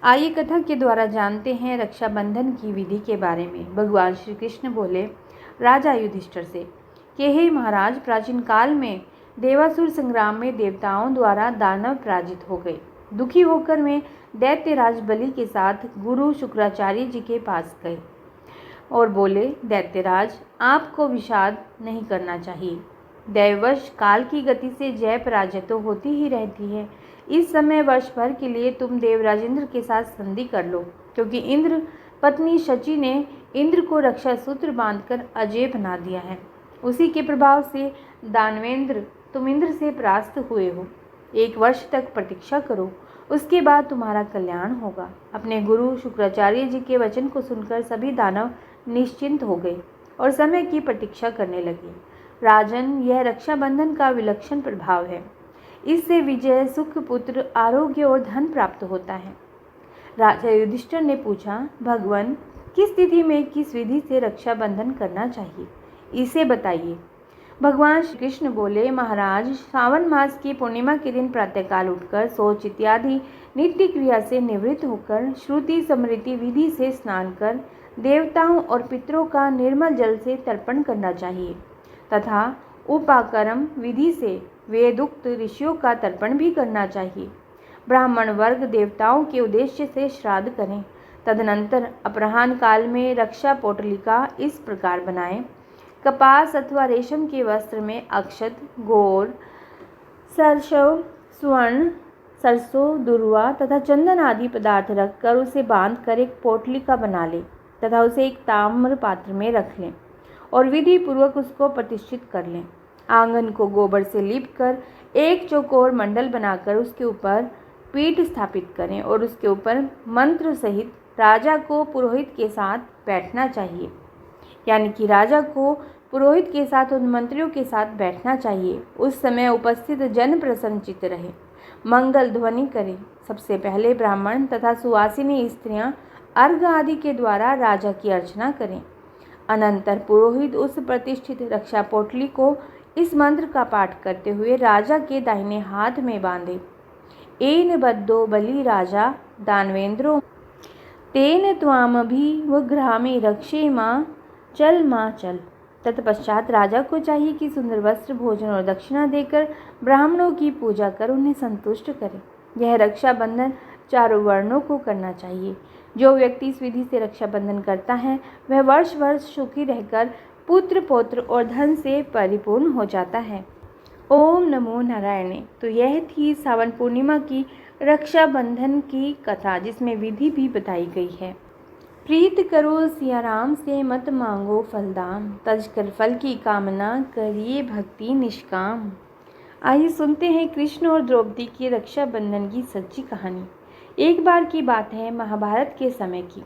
आइए कथा के द्वारा जानते हैं रक्षाबंधन की विधि के बारे में। भगवान श्री कृष्ण बोले राजा युधिष्ठिर से कि हे महाराज, प्राचीन काल में देवासुर संग्राम में देवताओं द्वारा दानव पराजित हो गए। दुखी होकर मैं दैत्यराज बलि के साथ गुरु शुक्राचार्य जी के पास गए और बोले, दैत्यराज, आपको विषाद नहीं करना चाहिए। दैववश काल की गति से जय पराजय तो होती ही रहती है। इस समय वर्ष भर के लिए तुम देवराजेंद्र के साथ संधि कर लो, क्योंकि इंद्र पत्नी शची ने इंद्र को रक्षा सूत्र बांधकर अजय बना दिया है। उसी के प्रभाव से दानवेंद्र तुम इंद्र से परास्त हुए हो। 1 वर्ष तक प्रतीक्षा करो, उसके बाद तुम्हारा कल्याण होगा। अपने गुरु शुक्राचार्य जी के वचन को सुनकर सभी दानव निश्चिंत हो गए और समय की प्रतीक्षा करने लगे। राजन, यह रक्षाबंधन का विलक्षण प्रभाव है। इससे विजय, सुख, पुत्र, आरोग्य और धन प्राप्त होता है। राजा युधिष्ठिर ने पूछा, भगवान, किस तिथि में किस विधि से रक्षाबंधन करना चाहिए, इसे बताइए। भगवान श्री कृष्ण बोले, महाराज, सावन मास की पूर्णिमा के दिन प्रातःकाल उठकर शौच इत्यादि नित्य क्रिया से निवृत्त होकर श्रुति स्मृति विधि से स्नान कर देवताओं और पितरों का निर्मल जल से तर्पण करना चाहिए तथा उपाकर्म विधि से वेदोक्त ऋषियों का तर्पण भी करना चाहिए। ब्राह्मण वर्ग देवताओं के उद्देश्य से श्राद्ध करें। तदनंतर अपराह्न काल में रक्षा पोटलिका इस प्रकार बनाएं। कपास अथवा रेशम के वस्त्र में अक्षत, गोर, सरसों, स्वर्ण, सरसों, दुर्वा तथा चंदन आदि पदार्थ रखकर उसे बांधकर एक पोटलिका बना लें तथा उसे एक ताम्र पात्र में रख लें और विधि पूर्वक उसको प्रतिष्ठित कर लें। आंगन को गोबर से लीपकर एक चौकोर मंडल बनाकर उसके ऊपर पीठ स्थापित करें और उसके ऊपर मंत्र सहित राजा को पुरोहित के साथ बैठना चाहिए। यानी कि राजा को पुरोहित के साथ उन मंत्रियों के साथ बैठना चाहिए। उस समय उपस्थित जन प्रसन्नचित्त रहे, मंगल ध्वनि करें। सबसे पहले ब्राह्मण तथा सुवासिनी स्त्रियां अर्घ्य आदि के द्वारा राजा की अर्चना करें। अनंतर पुरोहित उस प्रतिष्ठित रक्षा पोटली को इस मंत्र का पाठ करते हुए राजा के दाहिने हाथ में बांधे। एन बद्धो बलि राजा दानवेंद्रो तेन त्वामभिवग्रामे रक्षे माँ चल। तत्पश्चात राजा को चाहिए कि सुंदर वस्त्र, भोजन और दक्षिणा देकर ब्राह्मणों की पूजा कर उन्हें संतुष्ट करे। यह रक्षाबंधन चारों वर्णों को करना चाहिए। जो व्यक्ति इस विधि से रक्षाबंधन करता है वह वर्ष वर्ष सुखी रहकर पुत्र, पौत्र और धन से परिपूर्ण हो जाता है। ओम नमो नारायणे। तो यह थी सावन पूर्णिमा की रक्षाबंधन की कथा, जिसमें विधि भी बताई गई है। प्रीत करो सिया राम से, मत मांगो फलदाम, तज कर फल की कामना, करिए भक्ति निष्काम। आइए सुनते हैं कृष्ण और द्रौपदी की रक्षाबंधन की सच्ची कहानी। एक बार की बात है, महाभारत के समय की।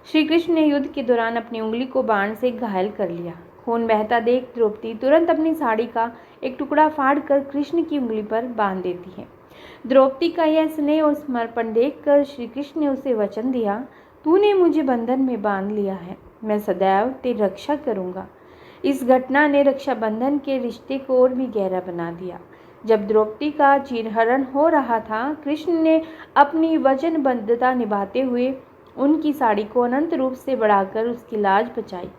श्री कृष्ण ने युद्ध के दौरान अपनी उंगली को बाण से घायल कर लिया। खून बहता देख द्रौपदी तुरंत अपनी साड़ी का एक टुकड़ा फाड़कर कृष्ण की उंगली पर बांध देती है। द्रौपदी का यह स्नेह और समर्पण देखकर श्री कृष्ण ने उसे वचन दिया, तूने मुझे बंधन में बांध लिया है, मैं सदैव तेरी रक्षा करूंगा। इस घटना ने रक्षाबंधन के रिश्ते को और भी गहरा बना दिया। जब द्रौपदी का चीरहरण हो रहा था, कृष्ण ने अपनी वचनबद्धता निभाते हुए उनकी साड़ी को अनंत रूप से बढ़ाकर उसकी लाज बचाई।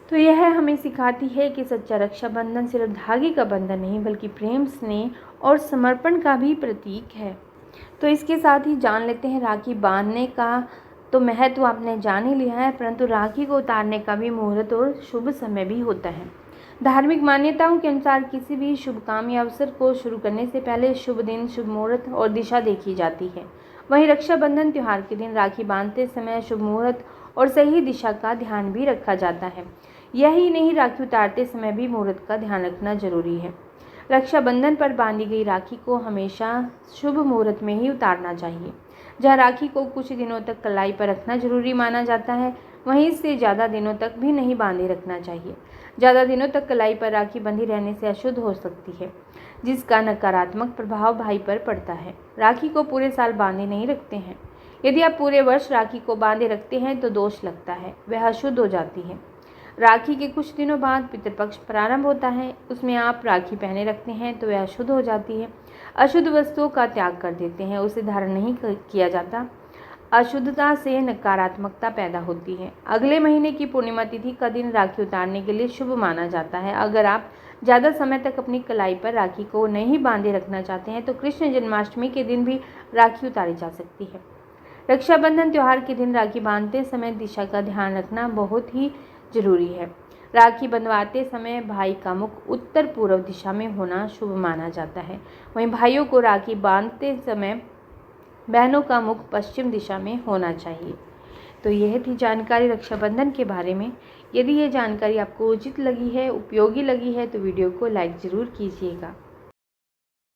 तो यह हमें सिखाती है कि सच्चा रक्षाबंधन सिर्फ धागे का बंधन नहीं, बल्कि प्रेम, स्नेह और समर्पण का भी प्रतीक है। तो इसके साथ ही जान लेते हैं राखी बांधने का तो महत्व आपने जान ही लिया है, परंतु राखी को उतारने का भी मुहूर्त और शुभ समय भी होता है। धार्मिक मान्यताओं के अनुसार किसी भी शुभ काम या अवसर को शुरू करने से पहले शुभ दिन, शुभ मुहूर्त और दिशा देखी जाती है। वहीं रक्षाबंधन त्यौहार के दिन राखी बांधते समय शुभ मुहूर्त और सही दिशा का ध्यान भी रखा जाता है। यही नहीं, राखी उतारते समय भी मुहूर्त का ध्यान रखना जरूरी है। रक्षाबंधन पर बांधी गई राखी को हमेशा शुभ मुहूर्त में ही उतारना चाहिए। जहाँ राखी को कुछ दिनों तक कलाई पर रखना जरूरी माना जाता है, वहीं इससे ज़्यादा दिनों तक भी नहीं बांधे रखना चाहिए। ज़्यादा दिनों तक कलाई पर राखी बंधी रहने से अशुद्ध हो सकती है, जिसका नकारात्मक प्रभाव भाई पर पड़ता है। राखी को पूरे साल बांधे नहीं रखते हैं। यदि आप पूरे वर्ष राखी को बांधे रखते हैं तो दोष लगता है, वह अशुद्ध हो जाती है। राखी के कुछ दिनों बाद पितृपक्ष प्रारंभ होता है, उसमें आप राखी पहने रखते हैं तो वह अशुद्ध हो जाती है। अशुद्ध वस्तुओं का त्याग कर देते हैं, उसे धारण नहीं किया जाता। अशुद्धता से नकारात्मकता पैदा होती है। अगले महीने की पूर्णिमा तिथि का दिन राखी उतारने के लिए शुभ माना जाता है। अगर आप ज़्यादा समय तक अपनी कलाई पर राखी को नहीं बांधे रखना चाहते हैं तो कृष्ण जन्माष्टमी के दिन भी राखी उतारी जा सकती है। रक्षाबंधन त्यौहार के दिन राखी बांधते समय दिशा का ध्यान रखना बहुत ही जरूरी है। राखी बंधवाते समय भाई का मुख उत्तर पूर्व दिशा में होना शुभ माना जाता है। वहीं भाइयों को राखी बांधते समय बहनों का मुख पश्चिम दिशा में होना चाहिए। तो यह थी जानकारी रक्षाबंधन के बारे में। यदि ये जानकारी आपको उचित लगी है, उपयोगी लगी है तो वीडियो को लाइक ज़रूर कीजिएगा।